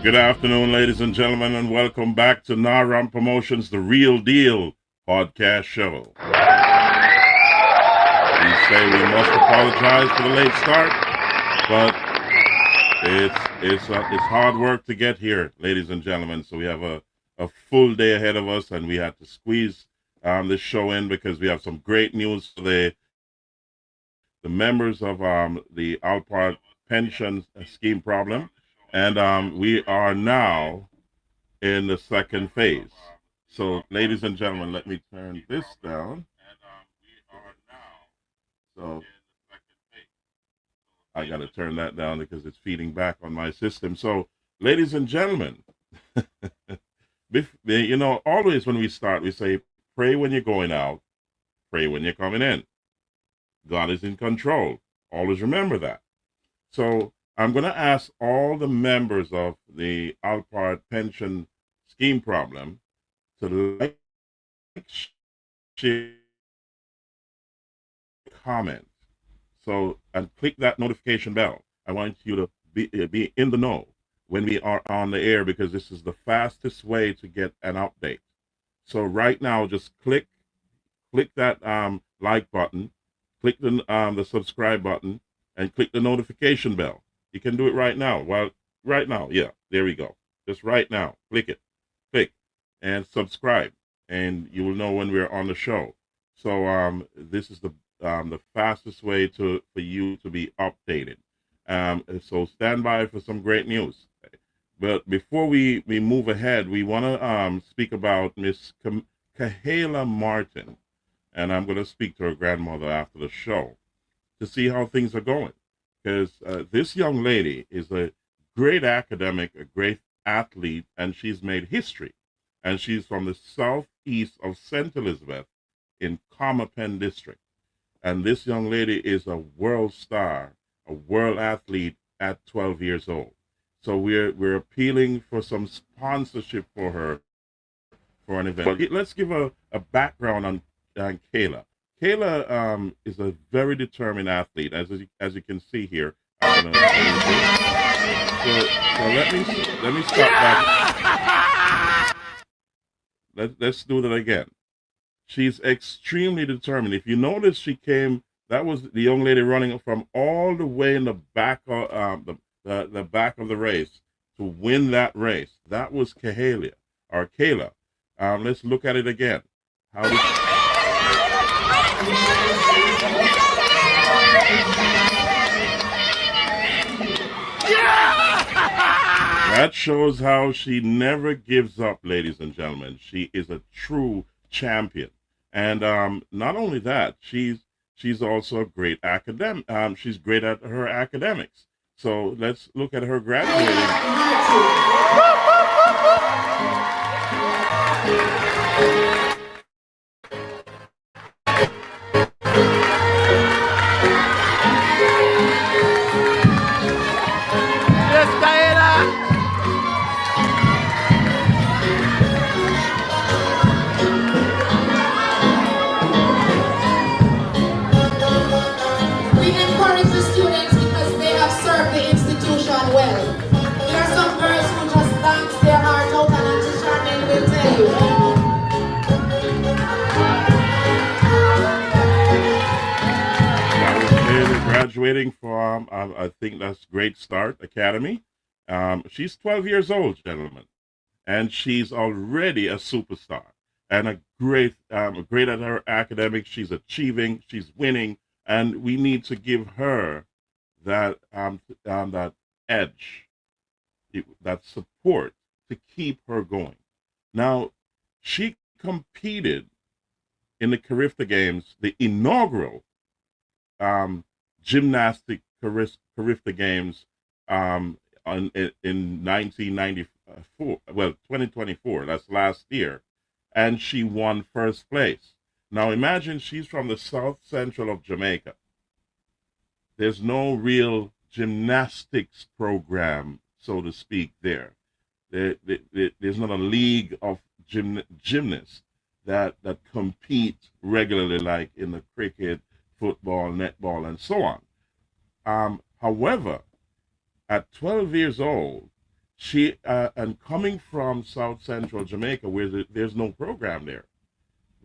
Good afternoon, ladies and gentlemen, and welcome back to Naram Promotions, the Real Deal podcast show. We say we must apologize for the late start, but it's hard work to get here, ladies and gentlemen. So we have a full day ahead of us, and we had to squeeze this show in because we have some great news for the members of the Alpart pension scheme problem. And we are now in the second phase. So, ladies and gentlemen, let me turn this down. So, I got to turn that down because it's feeding back on my system. So, ladies and gentlemen, always when we start, we say, pray when you're going out, pray when you're coming in. God is in control. Always remember that. So, I'm going to ask all the members of the Alpart pension scheme problem to like, share, comment. So, and click that notification bell. I want you to be in the know when we are on the air because this is the fastest way to get an update. So right now, just click that like button, click the subscribe button, and click the notification bell. You can do it right now. Well, right now, yeah, there we go. Just right now, click and subscribe, and you will know when we're on the show. So this is the fastest way for you to be updated. So stand by for some great news. But before we move ahead, we want to speak about Miss Kahaila Martin, and I'm going to speak to her grandmother after the show to see how things are going. Because this young lady is a great academic, a great athlete, and she's made history. And she's from the southeast of St. Elizabeth in Comapen District. And this young lady is a world star, a world athlete at 12 years old. So we're appealing for some sponsorship for her for an event. Let's give a background on Kayla. Kayla is a very determined athlete, as you can see here. So let me stop back. Let's do that again. She's extremely determined. If you notice, that was the young lady running from all the way in the back of the back of the race to win that race. That was Kayla. Let's look at it again. That shows how she never gives up, ladies and gentlemen. She is a true champion. And not only that, she's also a great academic. She's great at her academics. So let's look at her graduating. Graduating from, I think that's Great Start Academy. She's 12 years old, gentlemen, and she's already a superstar and a great at her academics. She's achieving, she's winning, and we need to give her that that edge, that support to keep her going. Now, she competed in the Carifta Games, the inaugural gymnastic Carifta Games in 1994, 2024, that's last year, and she won first place. Now imagine she's from the south central of Jamaica. There's no real gymnastics program, so to speak, there. There's not a league of gymnasts that compete regularly like in the cricket, football, netball, and so on. However, at 12 years old, And coming from South Central Jamaica, where there's no program there,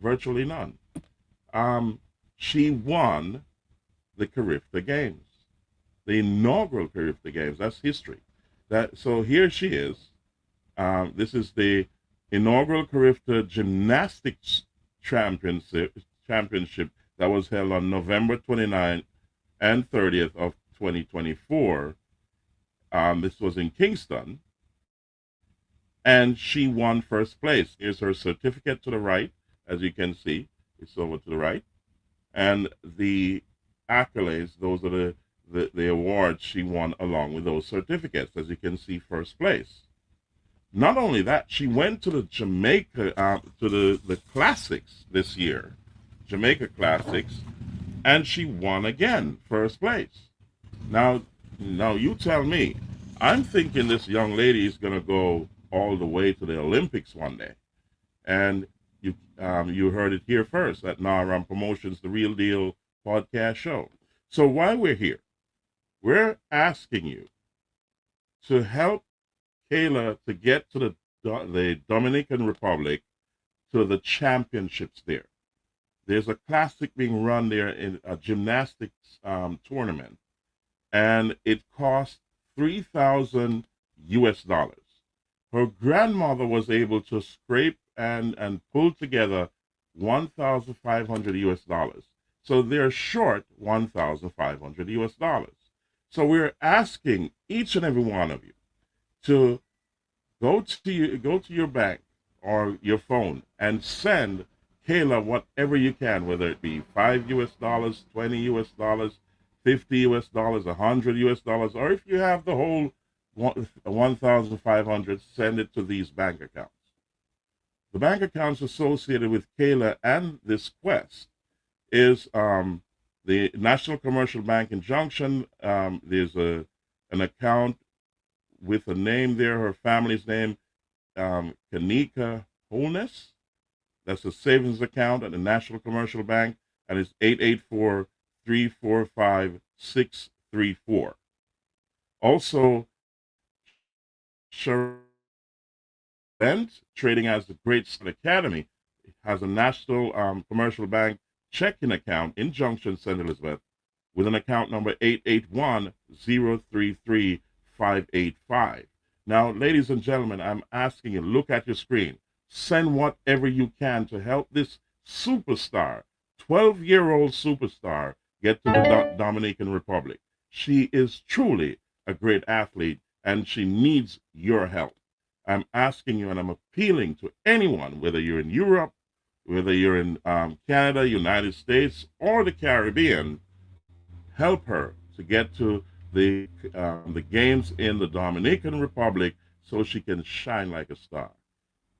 virtually none. Um, she won the Carifta Games, the inaugural Carifta Games. That's history. So here she is. This is the inaugural Carifta Gymnastics Championship that was held on November 29th and 30th of 2024. This was in Kingston, and she won first place. Here's her certificate to the right, as you can see. It's over to the right. And the accolades, those are the awards she won along with those certificates, as you can see, first place. Not only that, she went to the Jamaica, to the Classics this year, Jamaica Classics, and she won again, first place. Now, you tell me. I'm thinking this young lady is going to go all the way to the Olympics one day. And you heard it here first at Naram Promotions, the Real Deal podcast show. So while we're here, we're asking you to help Kayla to get to the Dominican Republic to the championships there. There's a classic being run there in a gymnastics tournament, and it cost 3,000 US dollars. Her grandmother was able to scrape and pull together 1,500 US dollars. So they're short 1,500 US dollars. So we're asking each and every one of you to go to your bank or your phone and send Kayla whatever you can, whether it be $5 US, 20 US dollars, 50 US dollars, 100 US dollars, or if you have the whole 1,500, send it to these bank accounts. The bank accounts associated with Kayla and this quest is the National Commercial Bank in Junction. There's an account with a name there, her family's name, Kanika Wholeness. That's a savings account at the National Commercial Bank, and it's 884-345-634. Also, Sherent, trading as the Great Start Academy, has a National Commercial Bank checking account in Junction, St. Elizabeth, with an account number 881-033-585. Now, ladies and gentlemen, I'm asking you, look at your screen. Send whatever you can to help this superstar, 12-year-old superstar, get to the Dominican Republic. She is truly a great athlete, and she needs your help. I'm asking you, and I'm appealing to anyone, whether you're in Europe, whether you're in Canada, United States, or the Caribbean, help her to get to the games in the Dominican Republic so she can shine like a star.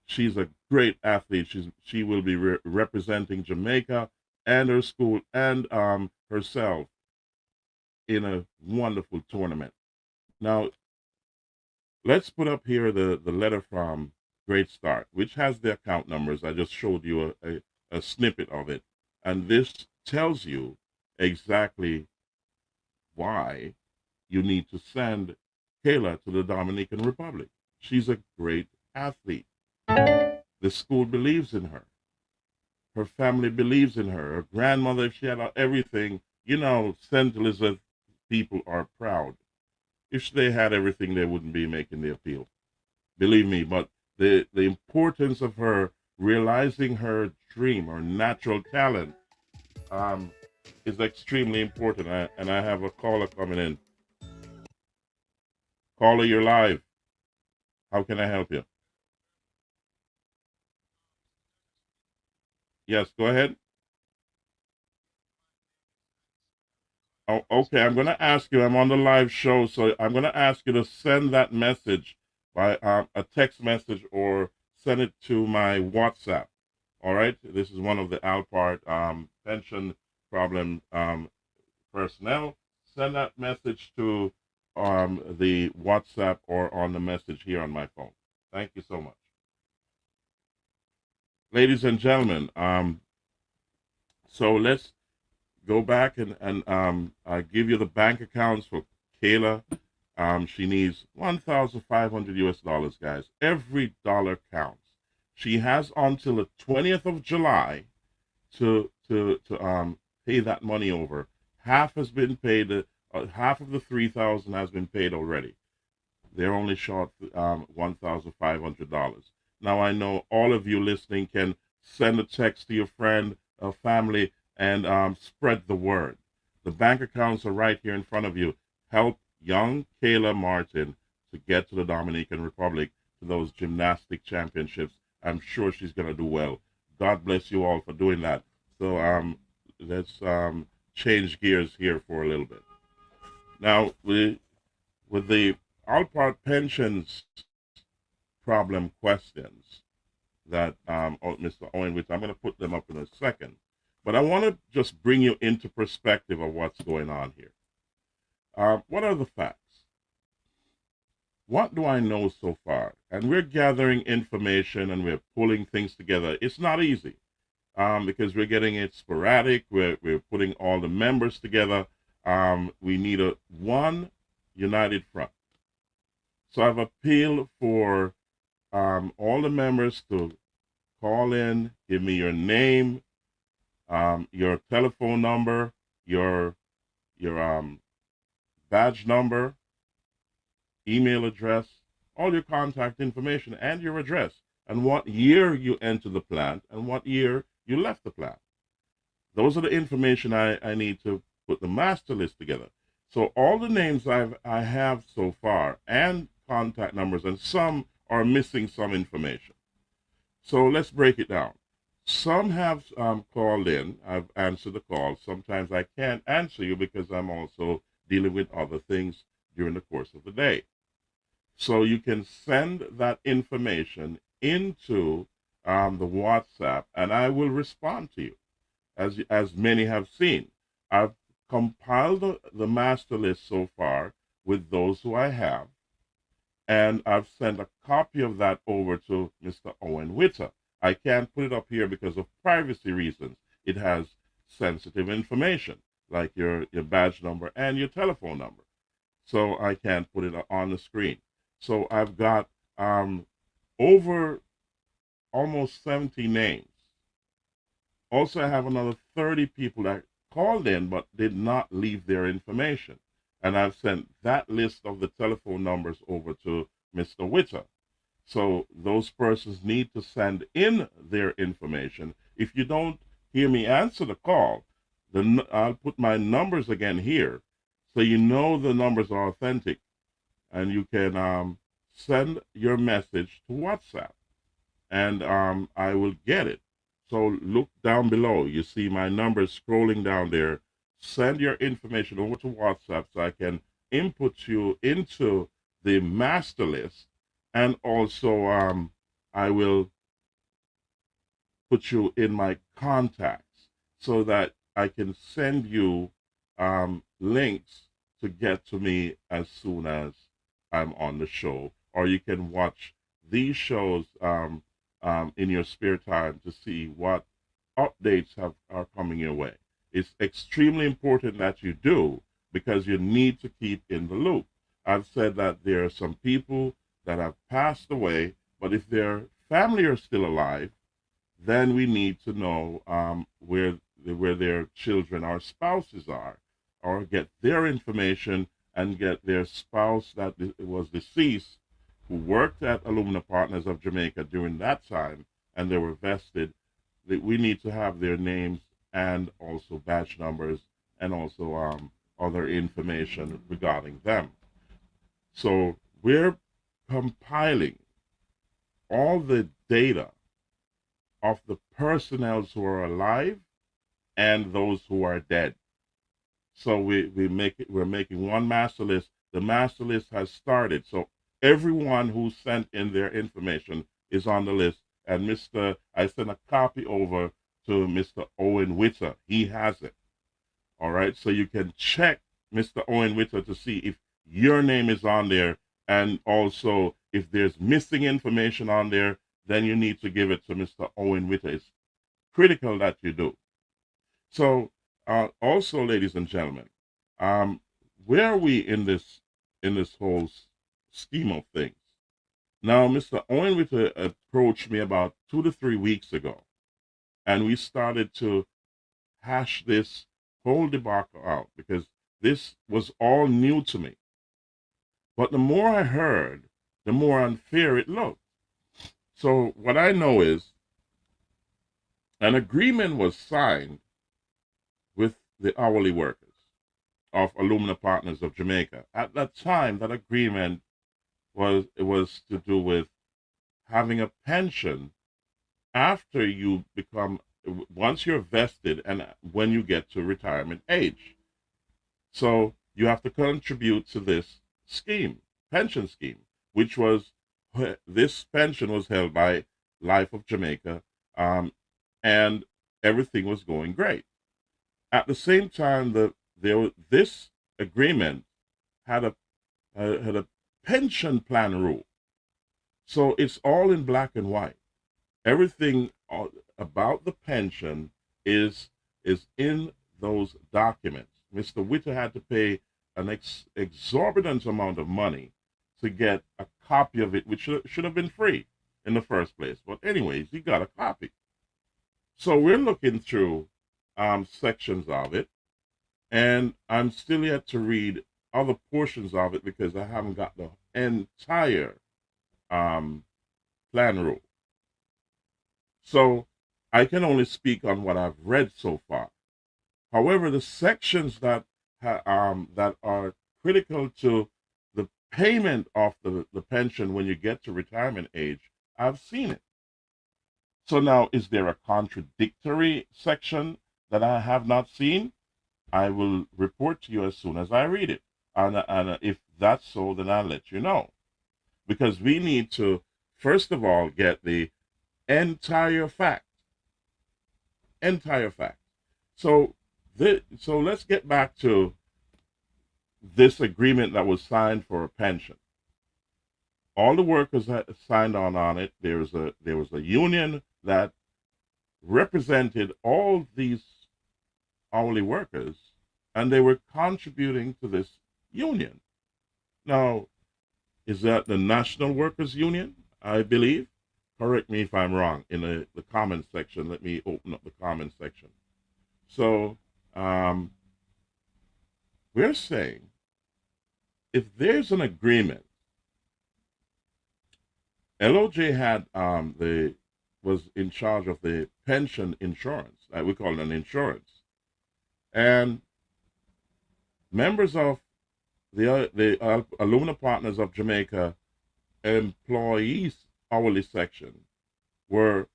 She's a great athlete. She will be representing Jamaica and her school and herself in a wonderful tournament. Now, let's put up here the letter from Great Start, which has the account numbers. I just showed you a snippet of it. And this tells you exactly why you need to send Kayla to the Dominican Republic. She's a great athlete. The school believes in her. Her family believes in her. Her grandmother, if she had everything, St. Elizabeth people are proud. If they had everything, they wouldn't be making the appeal. Believe me, but the importance of her realizing her dream, her natural talent, is extremely important. And I have a caller coming in. Caller, you're live. How can I help you? Yes, go ahead. Oh, okay, I'm going to ask you. I'm on the live show, so I'm going to ask you to send that message by a text message or send it to my WhatsApp. All right? This is one of the Alpart pension problem personnel. Send that message to the WhatsApp or on the message here on my phone. Thank you so much. Ladies and gentlemen, so let's go back and give you the bank accounts for Kayla She needs 1,500 US dollars, guys. Every dollar counts. She has until the 20th of July to pay that money over. Half has been paid. Half of the 3,000 has been paid already. They're only short $1,500. Now I know all of you listening can send a text to your friend, family, and spread the word. The bank accounts are right here in front of you. Help young Kayla Martin to get to the Dominican Republic to those gymnastic championships. I'm sure she's going to do well. God bless you all for doing that. So let's change gears here for a little bit. Now, with the Alpart pensions problem questions that Mr. Owen, which I'm going to put them up in a second, but I want to just bring you into perspective of what's going on here. What are the facts? What do I know so far? And we're gathering information and we're pulling things together. It's not easy because we're getting it sporadic. We're putting all the members together. We need one united front. So I've appealed for all the members to call in, give me your name, your telephone number, your badge number, email address, all your contact information, and your address, and what year you entered the plant and what year you left the plant. Those are the information I need to put the master list together. So all the names I have so far and contact numbers, and some are missing some information. So let's break it down. Some have called in. I've answered the call. Sometimes I can't answer you because I'm also dealing with other things during the course of the day. So you can send that information into the WhatsApp, and I will respond to you, as many have seen. I've compiled the master list so far with those who I have, and I've sent a copy of that over to Mr. Owen Witter. I can't put it up here because of privacy reasons. It has sensitive information, like your badge number and your telephone number. So I can't put it on the screen. So I've got over almost 70 names. Also, I have another 30 people that called in but did not leave their information. And I've sent that list of the telephone numbers over to Mr. Witter. So those persons need to send in their information. If you don't hear me answer the call, then I'll put my numbers again here so you know the numbers are authentic. And you can send your message to WhatsApp, and I will get it. So look down below. You see my numbers scrolling down there. Send your information over to WhatsApp so I can input you into the master list, and also I will put you in my contacts so that I can send you links to get to me as soon as I'm on the show, or you can watch these shows in your spare time to see what updates are coming your way. It's extremely important that you do, because you need to keep in the loop. I've said that there are some people that have passed away, but if their family are still alive, then we need to know where their children or spouses are, or get their information and get their spouse that was deceased, who worked at Alumna Partners of Jamaica during that time, and they were vested. That we need to have their names and also badge numbers, and also other information regarding them. So we're compiling all the data of the personnel who are alive and those who are dead. So we're making one master list. The master list has started. So everyone who sent in their information is on the list. And I sent a copy over to Mr. Owen Witter. He has it. All right. So you can check Mr. Owen Witter to see if your name is on there. And also, if there's missing information on there, then you need to give it to Mr. Owen Witter. It's critical that you do. So also, ladies and gentlemen, where are we in this in this whole scheme of things. Now, Mr. Owenwitter approached me about 2 to 3 weeks ago, and we started to hash this whole debacle out because this was all new to me. But the more I heard, the more unfair it looked. So what I know is an agreement was signed with the hourly workers of Alumna Partners of Jamaica. At that time, that agreement was to do with having a pension after you become, once you're vested and when you get to retirement age. So you have to contribute to this scheme, pension scheme, which was, this pension was held by Life of Jamaica, and everything was going great. At the same time, this agreement had a pension plan rule. So it's all in black and white. Everything about the pension is in those documents. Mr. Witter had to pay an exorbitant amount of money to get a copy of it, which should have been free in the first place. But anyways, he got a copy. So we're looking through sections of it, and I'm still yet to read other portions of it because I haven't got the entire plan rule. So I can only speak on what I've read so far. However, the sections that that are critical to the payment of the pension when you get to retirement age, I've seen it. So now, is there a contradictory section that I have not seen? I will report to you as soon as I read it. And if that's so, then I'll let you know. Because we need to, first of all, get the entire fact. Entire fact. So let's get back to this agreement that was signed for a pension. All the workers that signed on it. There was a union that represented all these hourly workers, and they were contributing to this union. Now, is that the National Workers Union, I believe? Correct me if I'm wrong in the comments section. Let me open up the comments section. So we're saying if there's an agreement, LOJ had was in charge of the pension insurance. We call it an insurance, and members of the Alumna Partners of Jamaica employees hourly section were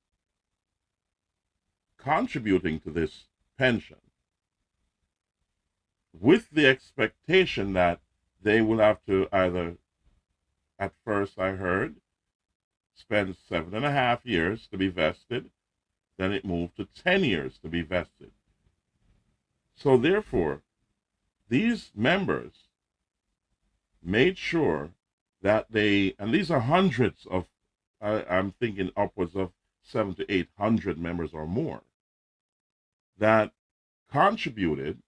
contributing to this pension with the expectation that they will have to either, at first I heard, spend 7.5 years to be vested, then it moved to 10 years to be vested. So therefore, these members made sure that and these are hundreds of, I'm thinking upwards of 700 to 800 members or more, that contributed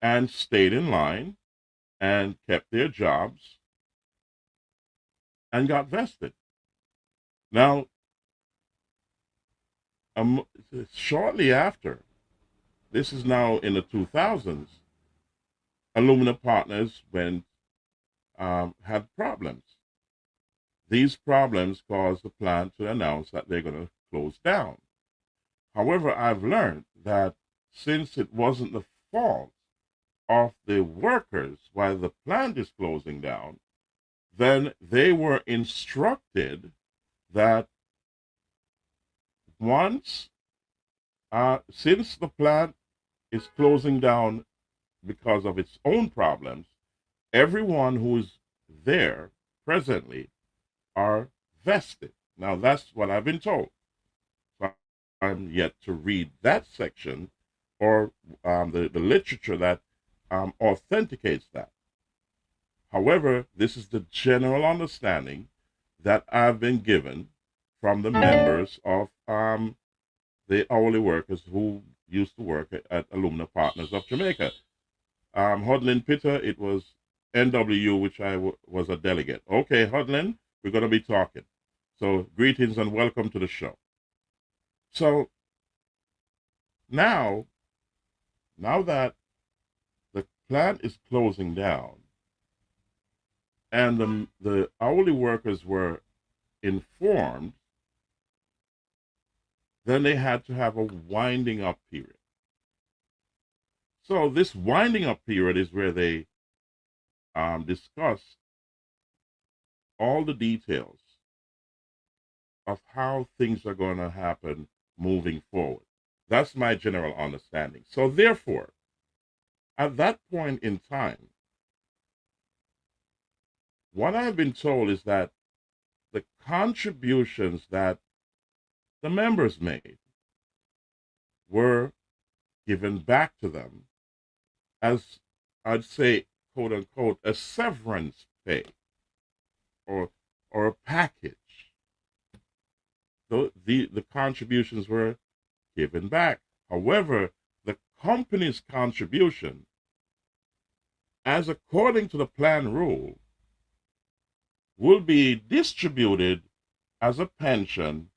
and stayed in line and kept their jobs and got vested. Now, shortly after, this is now in the 2000s, Alumna Partners had problems. These problems caused the plant to announce that they're going to close down. However, I've learned that since it wasn't the fault of the workers while the plant is closing down, then they were instructed that once, since the plant is closing down because of its own problems, everyone who's there presently are vested. Now, that's what I've been told. So I'm yet to read that section or the literature that authenticates that. However, this is the general understanding that I've been given from the members of the hourly workers who used to work at Alumna Partners of Jamaica. Hodlin Pitter, it was NWU, which I was a delegate. Okay, Hudlin, we're going to be talking. So greetings and welcome to the show. So now that the plant is closing down and the hourly workers were informed, then they had to have a winding up period. So this winding up period is where they discuss all the details of how things are going to happen moving forward. That's my general understanding. So therefore, at that point in time, what I've been told is that the contributions that the members made were given back to them as, I'd say, quote unquote, a severance pay or a package. The contributions were given back. However, the company's contribution, as according to the plan rule, will be distributed as a pension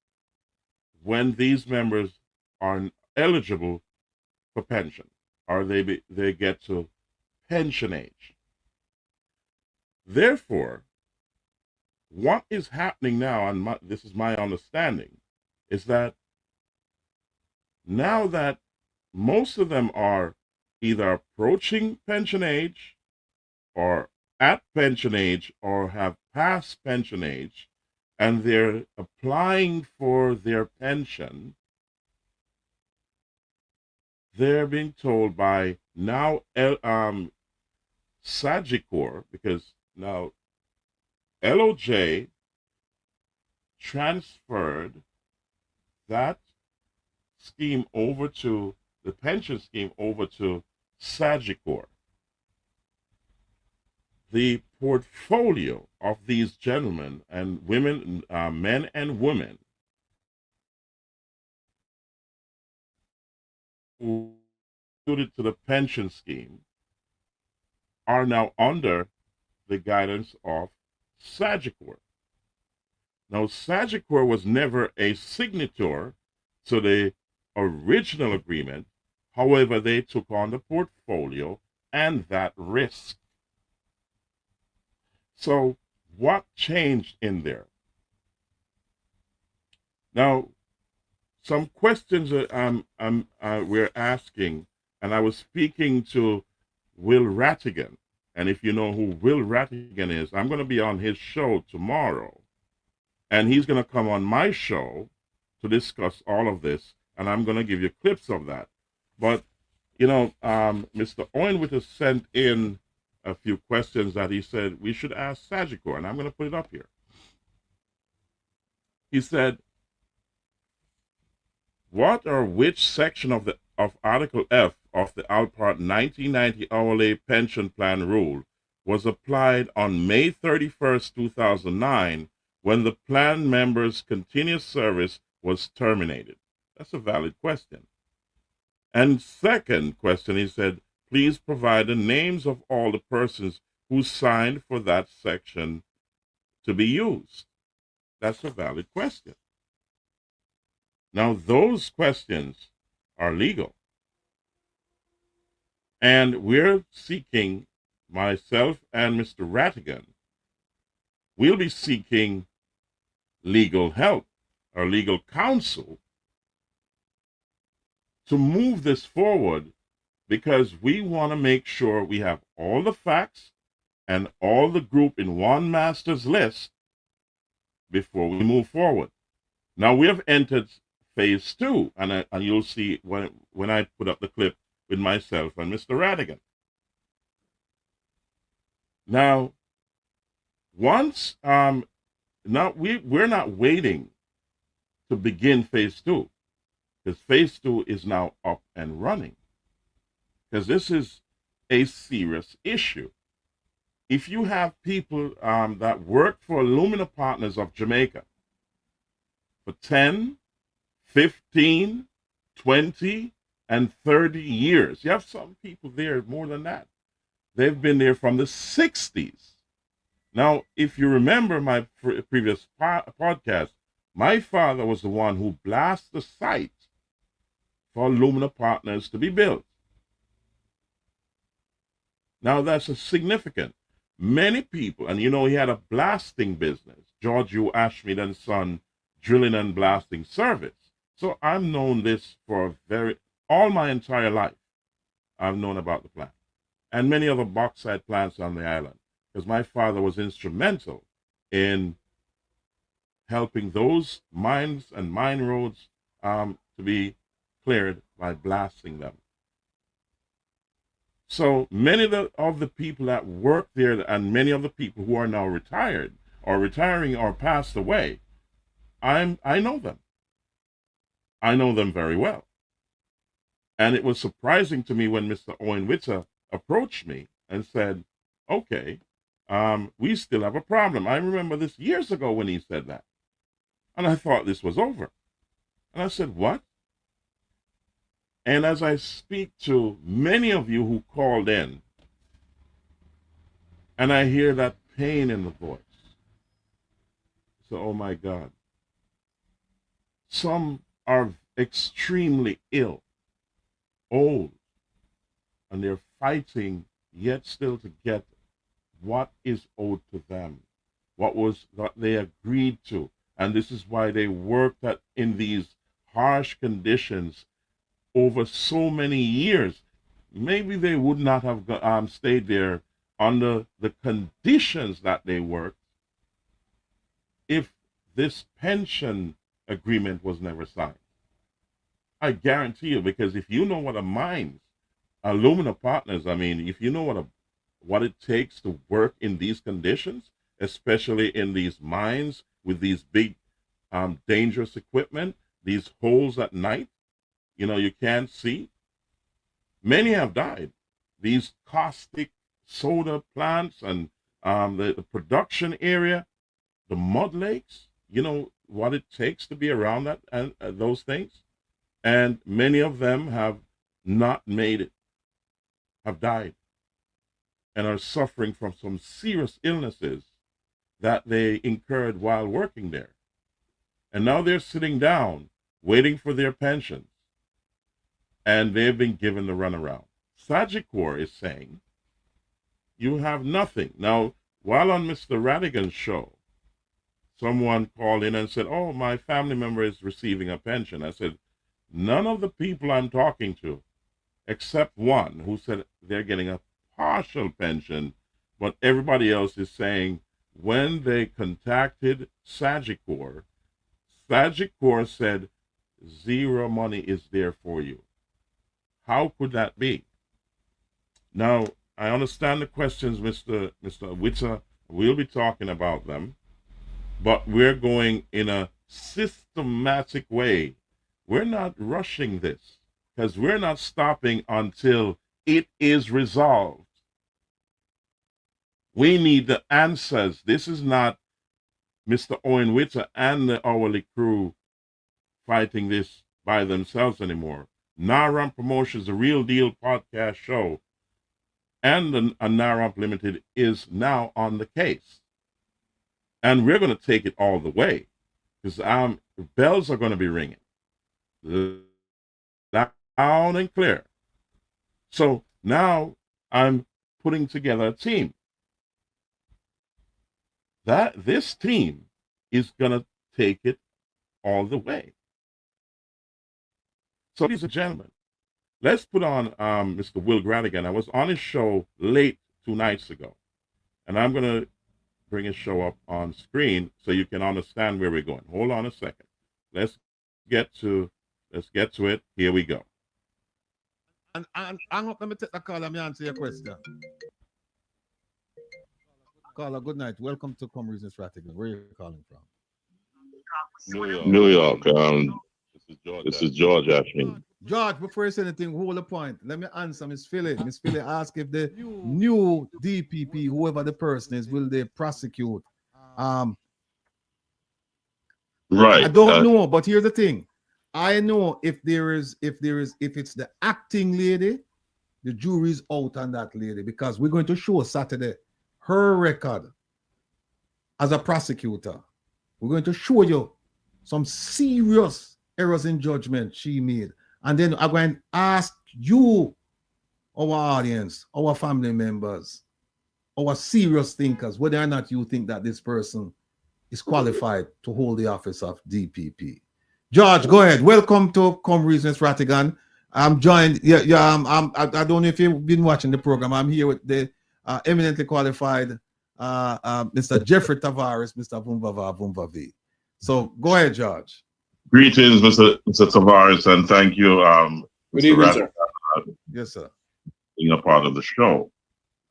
when these members are eligible for pension, or they get to pension age. Therefore, what is happening now, and this is my understanding, is that now that most of them are either approaching pension age or at pension age or have passed pension age, and they're applying for their pension, they're being told by now Sagicor, because now LOJ transferred that scheme over to the pension scheme over to Sagicor. The portfolio of these gentlemen and women, men and women, who suited to the pension scheme are now under the guidance of Sagicor. Now, Sagicor was never a signator to the original agreement. However, they took on the portfolio and that risk. So what changed in there? Now, some questions that we're asking, and I was speaking to Will Rattigan. And if you know who Will Rattigan is, I'm going to be on his show tomorrow. And he's going to come on my show to discuss all of this. And I'm going to give you clips of that. But, Mr. Owenwit has sent in a few questions that he said we should ask Sagicor. And I'm going to put it up here. He said, what or which section of Article F of the Alpart 1990 hourly pension plan rule was applied on May 31st, 2009, when the plan member's continuous service was terminated? That's a valid question. And second question, he said, please provide the names of all the persons who signed for that section to be used. That's a valid question. Now, those questions are legal. And we're seeking, myself and Mr. Rattigan, we'll be seeking legal help or legal counsel to move this forward, because we want to make sure we have all the facts and all the group in one master's list before we move forward. Now, we have entered phase 2, and you'll see when I put up the clip with myself and Mr. Rattigan. Now, once now we're not waiting to begin phase 2, because phase 2 is now up and running, because this is a serious issue. If you have people that work for Lumina Partners of Jamaica for 10, 15, 20, and 30 years. You have some people there more than that. They've been there from the 60s. Now, if you remember my previous podcast, my father was the one who blasted the site for Lumina Partners to be built. Now, that's a significant. Many people, and he had a blasting business, George U. Ashmead and Son Drilling and Blasting Service. So I've known this for all my entire life. I've known about the plant and many other bauxite plants on the island, because my father was instrumental in helping those mines and mine roads to be cleared by blasting them. So many of the people that work there, and many of the people who are now retired or retiring or passed away, I know them. I know them very well. And it was surprising to me when Mr. Owen Witter approached me and said, okay, we still have a problem. I remember this years ago when he said that. And I thought this was over. And I said, what? And as I speak to many of you who called in, and I hear that pain in the voice, so, oh my God. Some are extremely ill, old, and they're fighting yet still to get what is owed to them, what they agreed to. And this is why they worked in these harsh conditions over so many years. Maybe they would not have stayed there under the conditions that they worked if this pension agreement was never signed. I guarantee you, because if you know what a mines, Alumina Partners, if you know what it takes to work in these conditions, especially in these mines with these big dangerous equipment, these holes at night, you can't see. Many have died. These caustic soda plants and the production area, the mud lakes, what it takes to be around that and those things. And many of them have not made it, have died, and are suffering from some serious illnesses that they incurred while working there. And now they're sitting down waiting for their pensions, and they've been given the runaround. Sagicor is saying, you have nothing. Now, while on Mr. Rattigan's show, someone called in and said, oh, my family member is receiving a pension. I said, none of the people I'm talking to, except one who said they're getting a partial pension, but everybody else is saying when they contacted Sagicor, Sagicor said zero money is there for you. How could that be? Now, I understand the questions, Mr. Witter. We'll be talking about them, but we're going in a systematic way. We're not rushing this, because we're not stopping until it is resolved. We need the answers. This is not Mr. Owen Witter and the hourly crew fighting this by themselves anymore. NARAMP Promotions, the Real Deal podcast show, and NARAMP Limited is now on the case. And we're going to take it all the way, because bells are going to be ringing loud and clear. So now I'm putting together a team. This team is going to take it all the way. So, ladies and gentlemen, let's put on Mr. Will Rattigan. I was on his show late 2 nights ago, and I'm going to bring his show up on screen so you can understand where we're going. Hold on a second. Let's get to it. Here we go. And let me take the call and answer your question. Caller, good night. Welcome to Conversations Rattigan. Where are you calling from? New York. This is George actually. George, before you say anything, hold the point. Let me answer Miss Philly. Miss Philly asked if the new DPP, whoever the person is, will they prosecute? Right. I don't know, but here's the thing. I know if it's the acting lady The jury's out on that lady because we're going to show Saturday her record as a prosecutor. We're going to show you some serious errors in judgment she made. And then I'm going to ask you, our audience, our family members, our serious thinkers, whether or not you think that this person is qualified to hold the office of DPP. George, go ahead. Welcome to Come Reasons Rattigan. I'm joined. I don't know if you've been watching the program. I'm here with the eminently qualified Mr. Jeffrey Tavares, Mr. Vumvava Vumvavi. So go ahead, George. Greetings, Mr. Tavares, and thank you, Good Mr. evening, Rattigan, sir. Yes, sir. being a part of the show.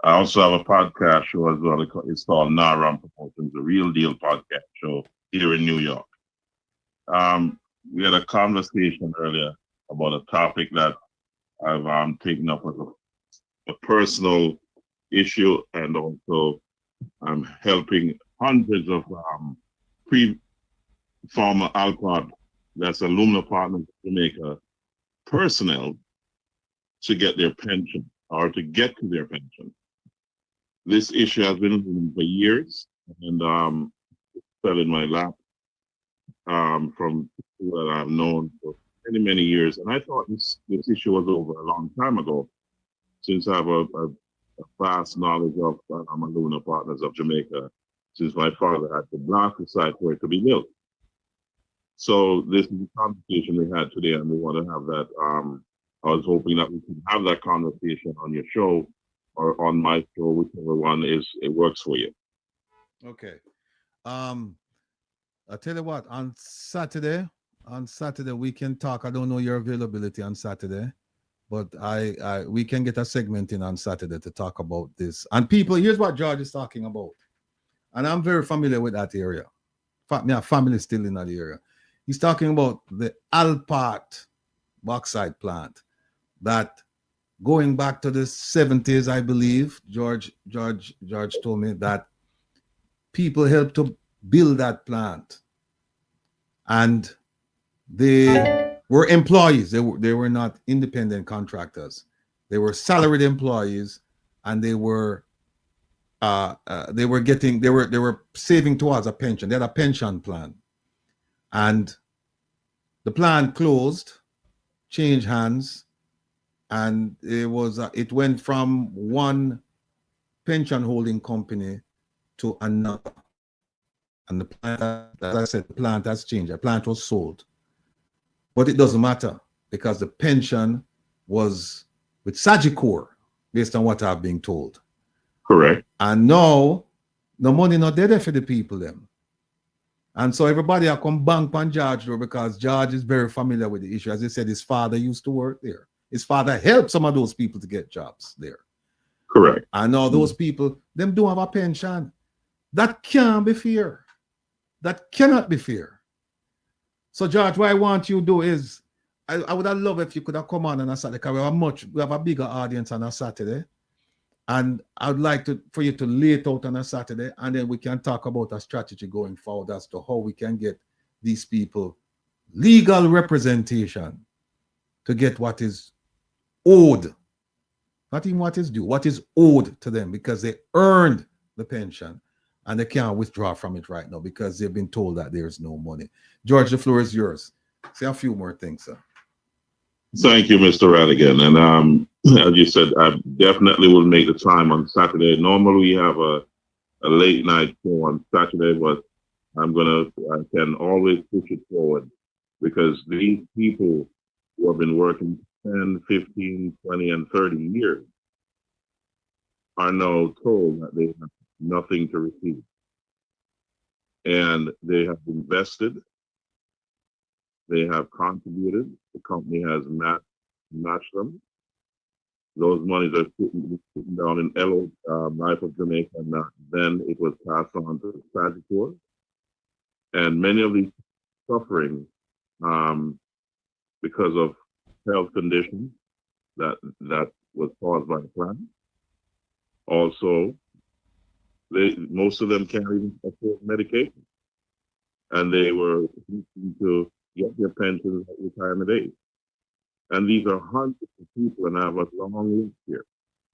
I also have a podcast show as well. It's called Naram Promotions, the Real Deal podcast show here in New York. We had a conversation earlier about a topic that I've taken up as a personal issue, and also I'm helping hundreds of former Alpart, that's Alumna Partners of Jamaica, personnel to get their pension or to get to their pension. This issue has been for years, and fell in my lap from people that I've known for many, many years. And I thought this issue was over a long time ago, since I have a vast knowledge of Alumna Partners of Jamaica, since my father had to blast the site for it to be built. So this is the conversation we had today, and we want to have that. I was hoping that we could have that conversation on your show or on my show, whichever one it works for you. Okay. I tell you what, on Saturday we can talk. I don't know your availability on Saturday, but we can get a segment in on Saturday to talk about this. And people, here's what George is talking about. And I'm very familiar with that area. My family is still in that area. He's talking about the Alpart bauxite plant that, going back to the 70s, I believe, George told me that people helped to build that plant. And they were employees. They were not independent contractors. They were salaried employees, and they were saving towards a pension. They had a pension plan. And the plan closed, changed hands, and it went from one pension holding company to another. And the plant, as I said, the plant has changed. The plant was sold. But it doesn't matter because the pension was with Sagicor, based on what I've been told. Correct. And now, the money not there for the people them. And so everybody will come bank on George though, because George is very familiar with the issue. As he said, his father used to work there. His father helped some of those people to get jobs there. Correct. And now those people, them don't have a pension. That can't be fair. That cannot be fair. So George, what I want you to do is, I would have loved if you could have come on a Saturday, because we have a bigger audience on a Saturday. And I would like for you to lay it out on a Saturday, and then we can talk about a strategy going forward as to how we can get these people legal representation to get what is owed. Not even what is due, what is owed to them, because they earned the pension and they can't withdraw from it right now because they've been told that there's no money. George, the floor is yours. Say a few more things, sir. Thank you, Mr. Rattigan. And as you said, I definitely will make the time on Saturday. Normally we have a late night show on Saturday, but I can always push it forward, because these people who have been working 10, 15, 20, and 30 years are now told that they have nothing to receive. And they have invested, they have contributed, the company has matched them. Those monies are sitting down in Life of Jamaica, and then it was passed on to Sagicor. And many of these suffering because of health conditions that was caused by the plan. Also, most of them can't even afford medication, and they were looking to get their pensions at retirement age. And these are hundreds of people, and I have a long list here.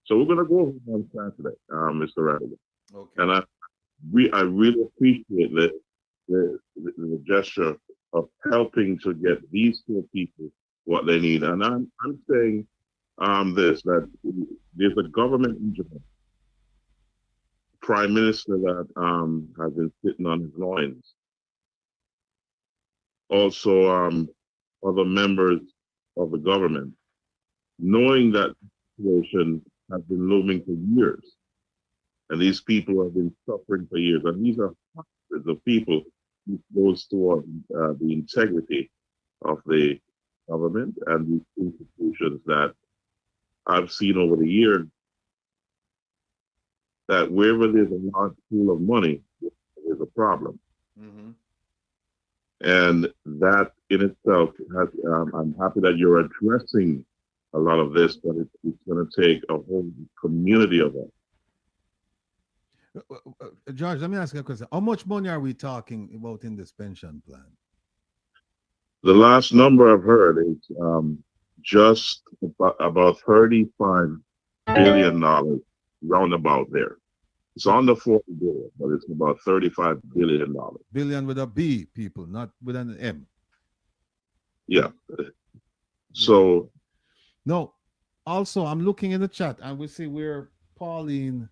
So we're going to go over on Saturday, Mr. Rattigan. Okay. And I really appreciate the gesture of helping to get these poor people what they need. And I'm saying this, that there's a government in Japan, prime minister that has been sitting on his loins. Also, other members of the government, knowing that situation has been looming for years, and these people have been suffering for years, and these are hundreds of people who goes toward the integrity of the government and these institutions that I've seen over the years, that wherever there's a large pool of money, there's a problem. Mm-hmm. And that in itself has, I'm happy that you're addressing a lot of this, but it's going to take a whole community of us. George, let me ask you a question. How much money are we talking about in this pension plan? The last number I've heard is just about $35 billion, roundabout there. It's under 40 billion, but it's about $35 billion. Billion with a B, people, not with an M. Yeah. So no. Also, I'm looking in the chat and we see we're Pauline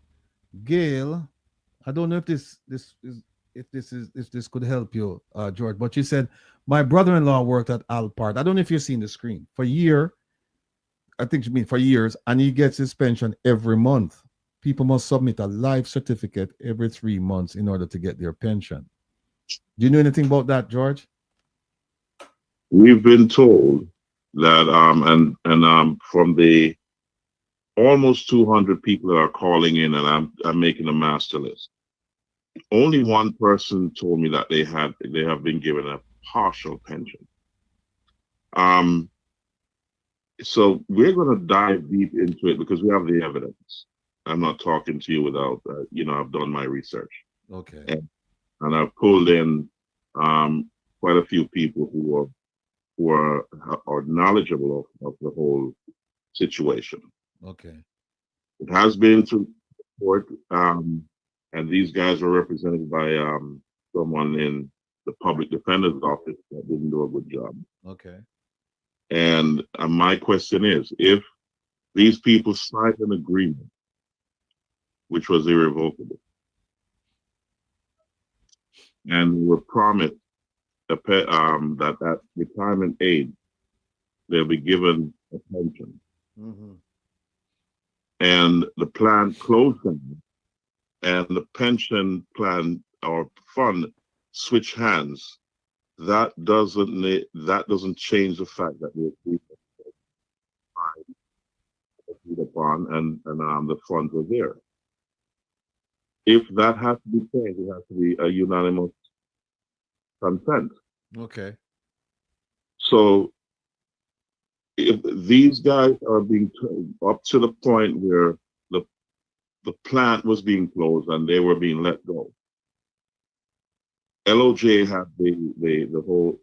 Gale. I don't know if this could help you, George, but she said my brother-in-law worked at Alpart. I don't know if you've seen the screen for a year. I think you mean for years, and he gets his pension every month. People must submit a life certificate every 3 months in order to get their pension. Do you know anything about that, George? We've been told that, and from the almost 200 people that are calling in, and I'm making a master list. Only one person told me that they have been given a partial pension. So we're going to dive deep into it because we have the evidence. I'm not talking to you without, I've done my research. Okay. And I've pulled in quite a few people who are knowledgeable of the whole situation. Okay. It has been to court, and these guys were represented by someone in the public defender's office that didn't do a good job. Okay. And my question is, if these people signed an agreement which was irrevocable, and were promised that retirement age, they'll be given a pension. Mm-hmm. And the plan closed down, and the pension plan or fund switch hands, that doesn't change the fact that we're agreed upon, and the funds are there. If that has to be changed, it has to be a unanimous consent. Okay. So if these guys are being up to the point where the plant was being closed and they were being let go, LOJ had the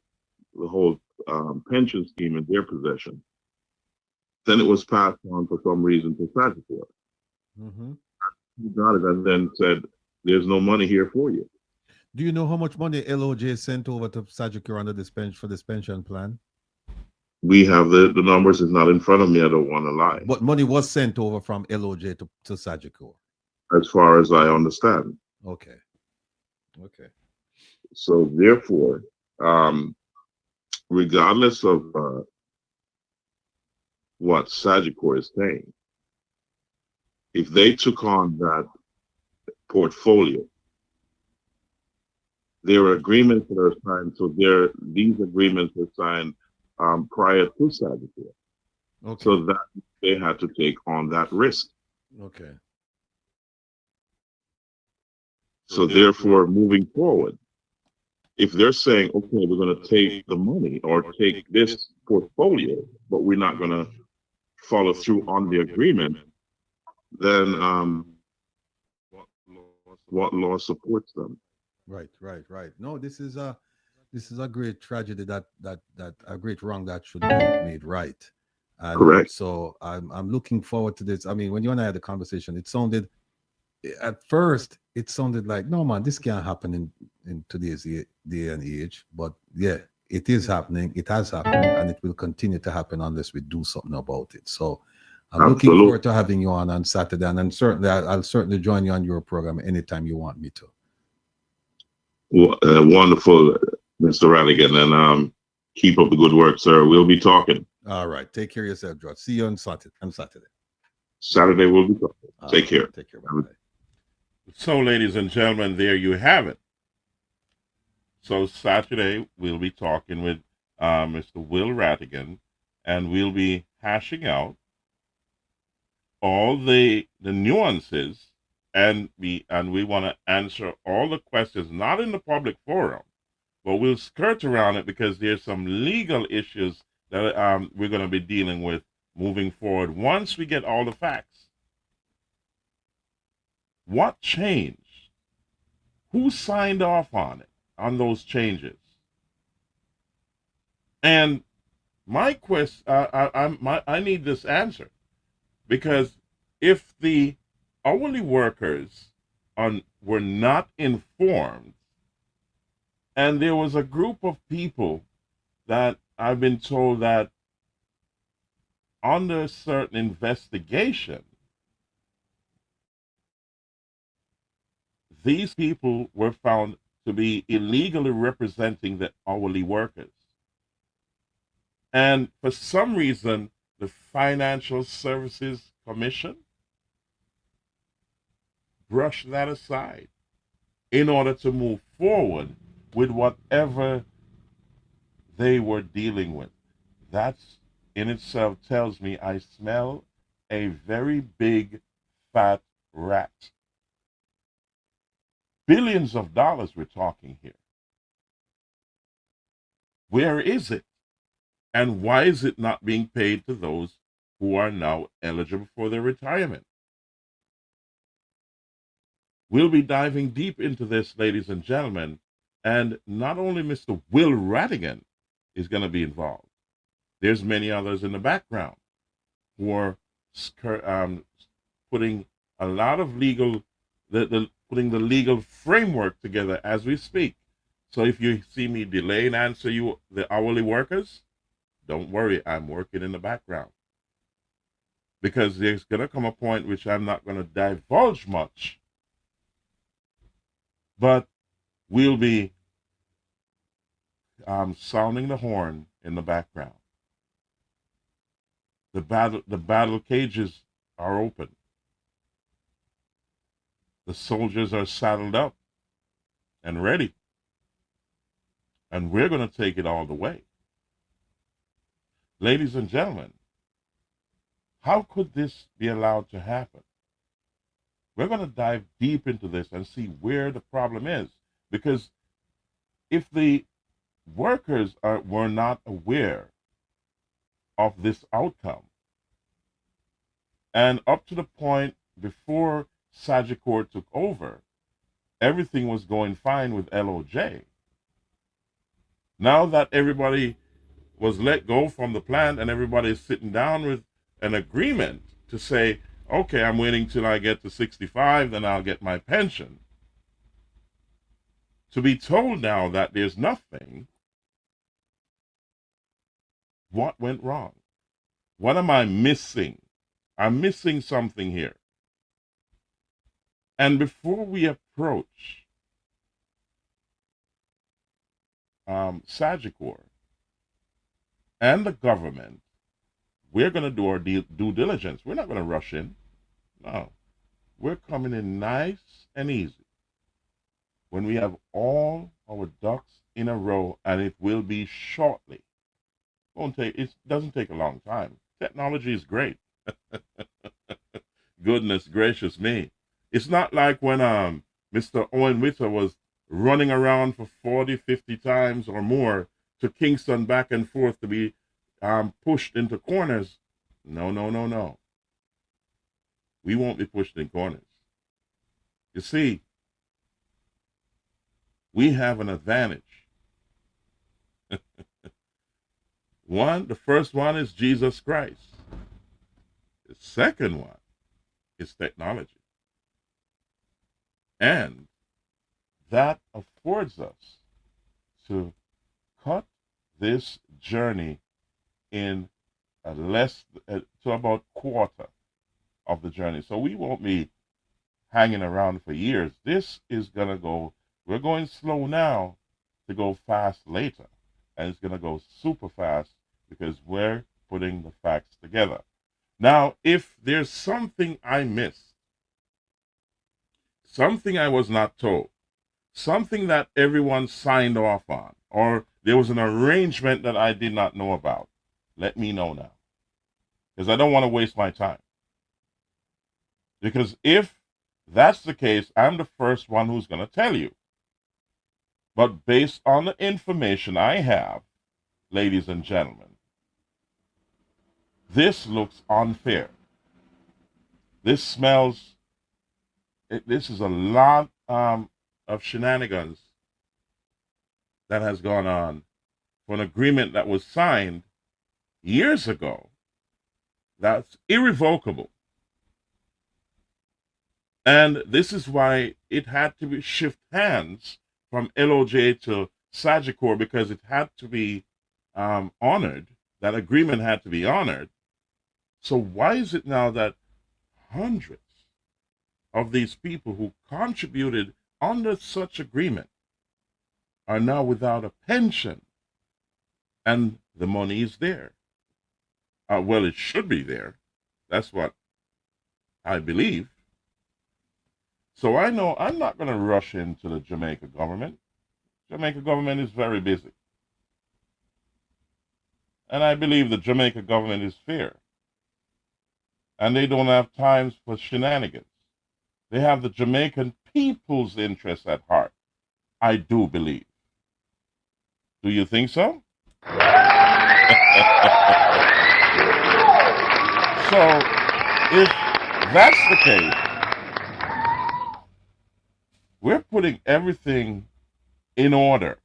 whole pension scheme in their possession. Then it was passed on for some reason to Sagicor. Mm-hmm. He got it and then said, "There's no money here for you." Do you know how much money LOJ sent over to Sagicor under this pension plan? We have the numbers. It's not in front of me. I don't want to lie. But money was sent over from LOJ to Sagicor, as far as I understand. Okay. Okay. So therefore, regardless of what Sagicor is saying, if they took on that portfolio, there are agreements that are signed. So these agreements were signed prior to Sagicor. Okay. So that they had to take on that risk. Okay. So therefore, moving forward, if they're saying, okay, we're going to take the money or take this portfolio, but we're not going to follow through on the agreement, then what law supports them? Right. No, this is a great tragedy that a great wrong that should be made right. And Correct. so I'm looking forward to this. I mean, when you and I had the conversation, it sounded at first it sounded like, no man, this can't happen in today's day and age. But yeah, it is happening. It has happened, and it will continue to happen unless we do something about it. So I'm looking Absolutely. forward to having you on Saturday, and then certainly I'll certainly join you on your program anytime you want me to. Wonderful, Mr. Rattigan, and keep up the good work, sir. We'll be talking. All right, take care of yourself, George. See you on Saturday. Saturday we'll be talking. All Take right, care. take care. Bye bye. So, ladies and gentlemen, there you have it. So Saturday we'll be talking with Mr. Will Rattigan, and we'll be hashing out all the nuances, and we want to answer all the questions, not in the public forum, but we'll skirt around it because there's some legal issues that we're going to be dealing with moving forward once we get all the facts. What changed? Who signed off on it, on those changes? And my quest, I need this answer, because if the hourly workers were not informed, and there was a group of people that I've been told that under certain investigation, these people were found to be illegally representing the hourly workers. And for some reason, the Financial Services Commission brushed that aside in order to move forward with whatever they were dealing with. That's in itself tells me I smell a very big fat rat. Billions of dollars we're talking here. Where is it? And why is it not being paid to those who are now eligible for their retirement? We'll be diving deep into this, ladies and gentlemen. And not only Mr. Will Rattigan is going to be involved. There's many others in the background who are putting a lot of legal, putting the legal framework together as we speak. So if you see me delay and answer you, the hourly workers, don't worry, I'm working in the background. Because there's going to come a point which I'm not going to divulge much, but we'll be sounding the horn in the background. The battle cages are open. The soldiers are saddled up and ready. And we're going to take it all the way. Ladies and gentlemen, how could this be allowed to happen? We're going to dive deep into this and see where the problem is. Because if the workers were not aware of this outcome, and up to the point before Sagicor took over, everything was going fine with LOJ. Now that everybody was let go from the plant and everybody is sitting down with an agreement to say, okay, I'm waiting till I get to 65, then I'll get my pension. To be told now that there's nothing, what went wrong? What am I missing? I'm missing something here. And before we approach Sagicor and the government, we're going to do our due diligence. We're not going to rush in. No. We're coming in nice and easy when we have all our ducks in a row, and it will be shortly. It doesn't take a long time. Technology is great. Goodness gracious me. It's not like when Mr. Owen Witter was running around for 40, 50 times or more to Kingston back and forth to be pushed into corners. No, no, no, no. We won't be pushed in corners. You see, we have an advantage. The first one is Jesus Christ. The second one is technology. And that affords us to cut this journey in to about quarter of the journey. So we won't be hanging around for years. This is going to go, we're going slow now to go fast later. And it's going to go super fast because we're putting the facts together. Now, if there's something I missed, something I was not told, something that everyone signed off on, or there was an arrangement that I did not know about, let me know now. Because I don't want to waste my time. Because if that's the case, I'm the first one who's going to tell you. But based on the information I have, ladies and gentlemen, this looks unfair. This smells, this is a lot of shenanigans that has gone on for an agreement that was signed years ago that's irrevocable. And this is why it had to shift hands from LOJ to Sagicor, because it had to be honored. That agreement had to be honored. So why is it now that hundreds of these people who contributed under such agreement are now without a pension, and the money is there? Well, it should be there. That's what I believe. So I know I'm not going to rush into the Jamaica government. Jamaica government is very busy. And I believe the Jamaica government is fair. And they don't have time for shenanigans. They have the Jamaican people's interests at heart. I do believe. Do you think so? So, if that's the case, we're putting everything in order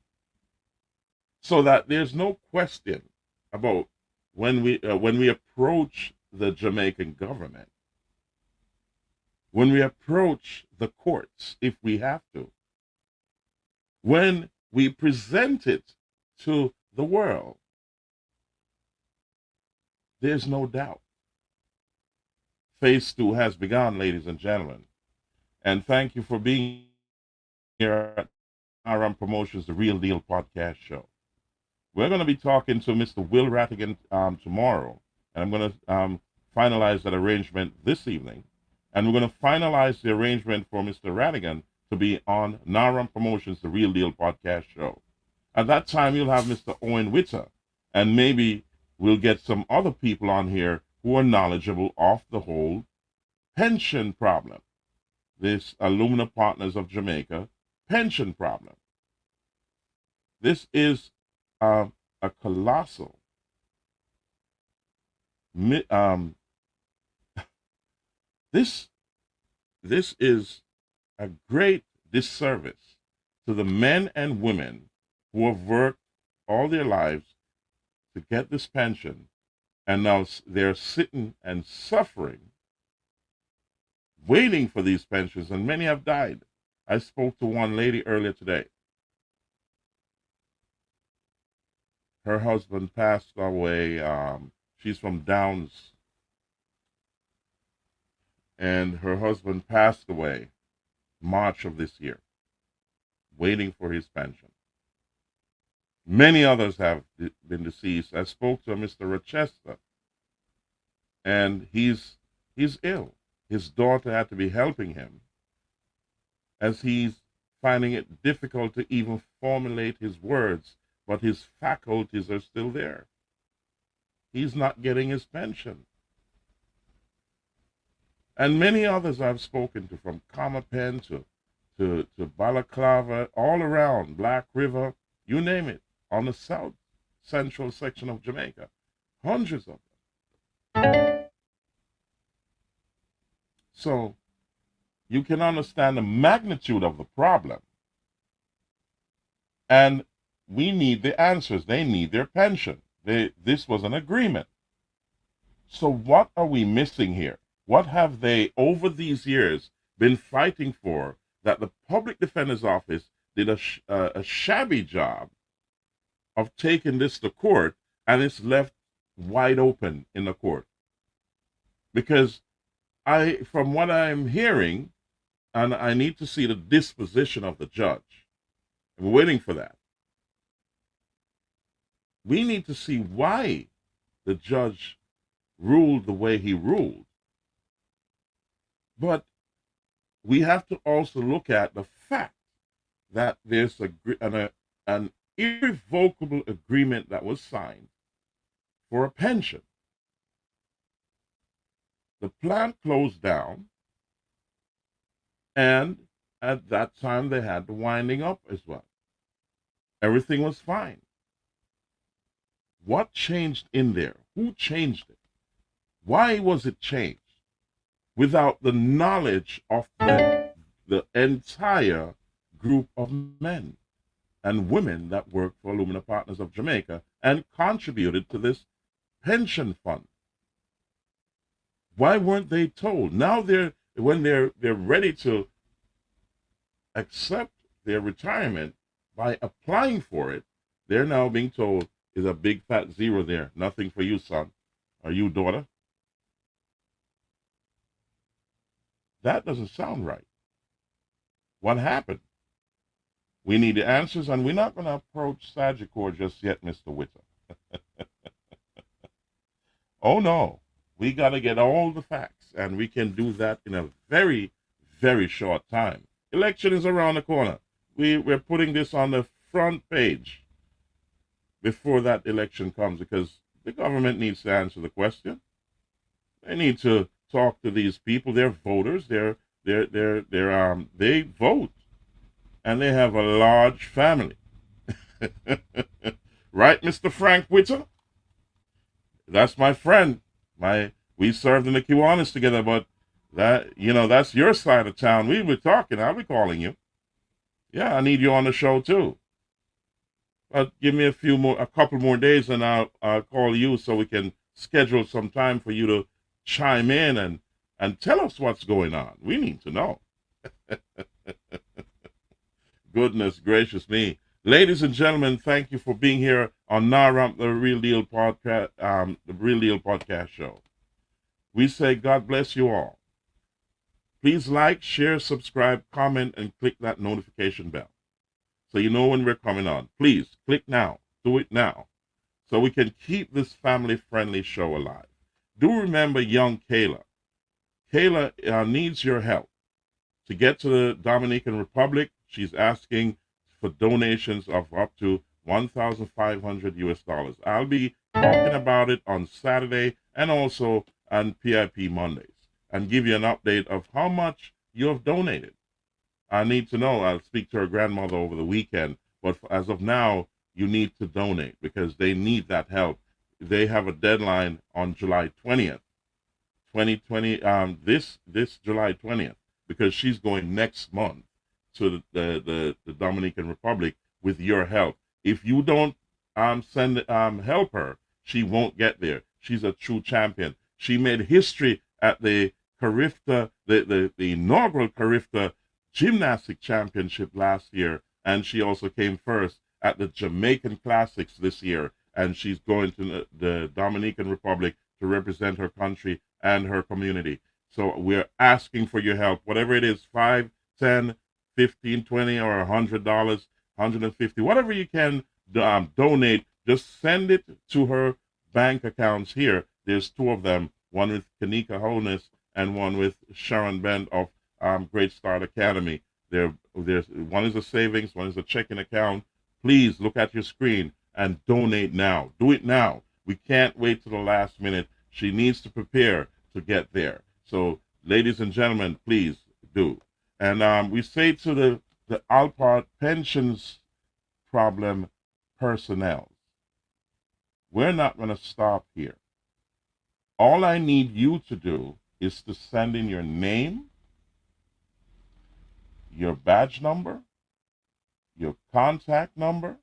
so that there's no question about when we approach the Jamaican government, when we approach the courts, if we have to, when we present it to the world, there's no doubt. Phase 2 has begun, ladies and gentlemen. And thank you for being here at RM Promotions, the Real Deal podcast show. We're going to be talking to Mr. Will Rattigan tomorrow, and I'm going to finalize that arrangement this evening. And we're going to finalize the arrangement for Mr. Rattigan to be on NARAM Promotions, the Real Deal podcast show. At that time, you'll have Mr. Owen Witter, and maybe we'll get some other people on here who are knowledgeable of the whole pension problem, this Alumna Partners of Jamaica pension problem. This is a colossal this is a great disservice to the men and women who have worked all their lives to get this pension, and now they're sitting and suffering, waiting for these pensions, and many have died. I spoke to one lady earlier today. Her husband passed away. She's from Downs. And her husband passed away March of this year, waiting for his pension. Many others have been deceased. I spoke to Mr. Rochester, and he's ill. His daughter had to be helping him, as he's finding it difficult to even formulate his words, but his faculties are still there. He's not getting his pension. And many others I've spoken to, from Comapen to Balaclava, all around, Black River, you name it, on the south central section of Jamaica. Hundreds of them. So you can understand the magnitude of the problem. And we need the answers. They need their pension. This was an agreement. So what are we missing here? What have they, over these years, been fighting for that the public defender's office did a shabby job of taking this to court, and it's left wide open in the court? Because from what I'm hearing, and I need to see the disposition of the judge. I'm waiting for that. We need to see why the judge ruled the way he ruled. But we have to also look at the fact that there's an irrevocable agreement that was signed for a pension. The plant closed down, and at that time they had the winding up as well. Everything was fine. What changed in there? Who changed it? Why was it changed? Without the knowledge of the entire group of men and women that worked for Alumina Partners of Jamaica and contributed to this pension fund. Why weren't they told? Now when they're ready to accept their retirement by applying for it, they're now being told there's a big fat zero there. Nothing for you, son, or you, daughter. That doesn't sound right. What happened? We need the answers, and we're not going to approach Sagicor just yet, Mr. Witter. Oh, no. We got to get all the facts, and we can do that in a very, very short time. Election is around the corner. We're putting this on the front page before that election comes, because the government needs to answer the question. They need to talk to these people. They're voters. They vote, and they have a large family. Right, Mr. Frank Witter? That's my friend. We served in the Kiwanis together, but that's your side of town. We were talking. I'll be calling you. Yeah, I need you on the show too. But give me a couple more days, and I'll call you so we can schedule some time for you to chime in and tell us what's going on. We need to know. Goodness gracious me. Ladies and gentlemen, thank you for being here on NARAMP, the Real Deal Podcast show. We say God bless you all. Please like, share, subscribe, comment, and click that notification bell so you know when we're coming on. Please click now. Do it now so we can keep this family-friendly show alive. Do remember young Kahaila. Kahaila needs your help. To get to the Dominican Republic, she's asking for donations of up to $1,500 US. I'll be talking about it on Saturday and also on PIP Mondays, and give you an update of how much you have donated. I need to know. I'll speak to her grandmother over the weekend, but as of now, you need to donate because they need that help. They have a deadline on July 20th, 2020, this July 20th, because she's going next month to the Dominican Republic with your help. If you don't help her, she won't get there. She's a true champion. She made history at the Carifta, the inaugural Carifta Gymnastic Championship last year, and she also came first at the Jamaican Classics this year, and she's going to the Dominican Republic to represent her country and her community. So we're asking for your help, whatever it is, 5, 10, 15, 20, or $100, 150, whatever you can donate, just send it to her bank accounts here. There's two of them, one with Kanika Holness and one with Sharon Bend of Great Start Academy. There's one is a savings, one is a checking account. Please look at your screen and donate now. Do it now. We can't wait to the last minute. She needs to prepare to get there. So, ladies and gentlemen, please do. And we say to the Alpart pensions problem personnel, we're not going to stop here. All I need you to do is to send in your name, your badge number, your contact number,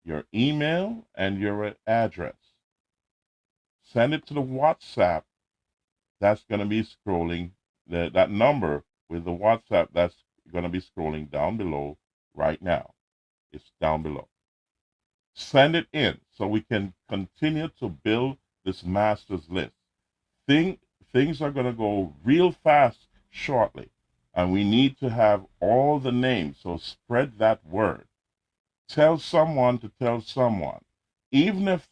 your email, and your address. Send it to the WhatsApp that's going to be scrolling, that number with the WhatsApp that's going to be scrolling down below right now. It's down below. Send it in so we can continue to build this master's list. Things are going to go real fast shortly, and we need to have all the names, so spread that word. Tell someone to tell someone. Even if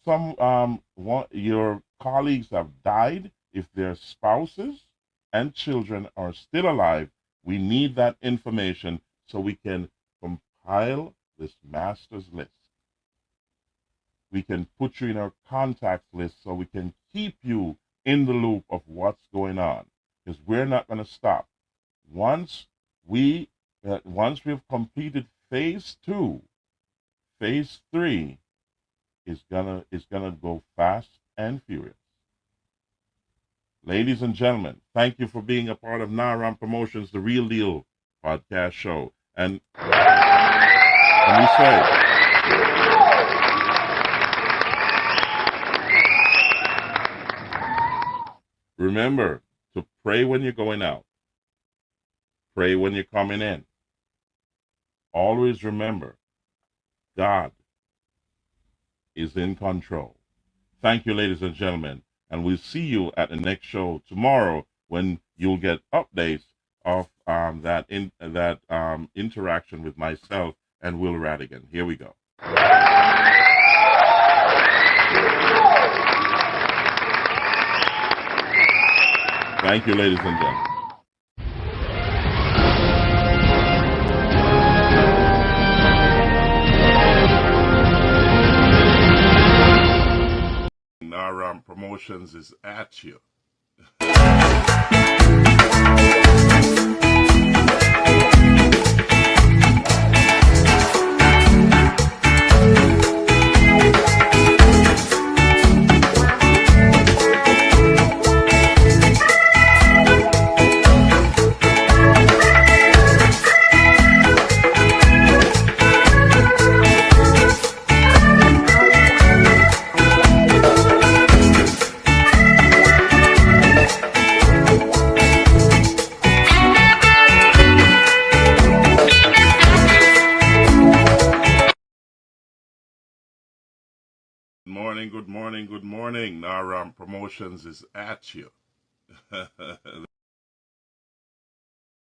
your colleagues have died, if their spouses and children are still alive, we need that information so we can compile this master's list. We can put you in our contacts list so we can keep you in the loop of what's going on, because we're not going to stop. Once we've completed phase 2, phase 3 is gonna go fast and furious. Ladies and gentlemen, thank you for being a part of Naram Promotions, the Real Deal podcast show. And we say, remember to pray when you're going out. Pray when you're coming in. Always remember, God is in control. Thank you, ladies and gentlemen. And we'll see you at the next show tomorrow when you'll get updates of that interaction with myself and Will Rattigan. Here we go. Thank you, ladies and gentlemen. Naram Promotions is at you. Good morning. Naram Promotions is at you.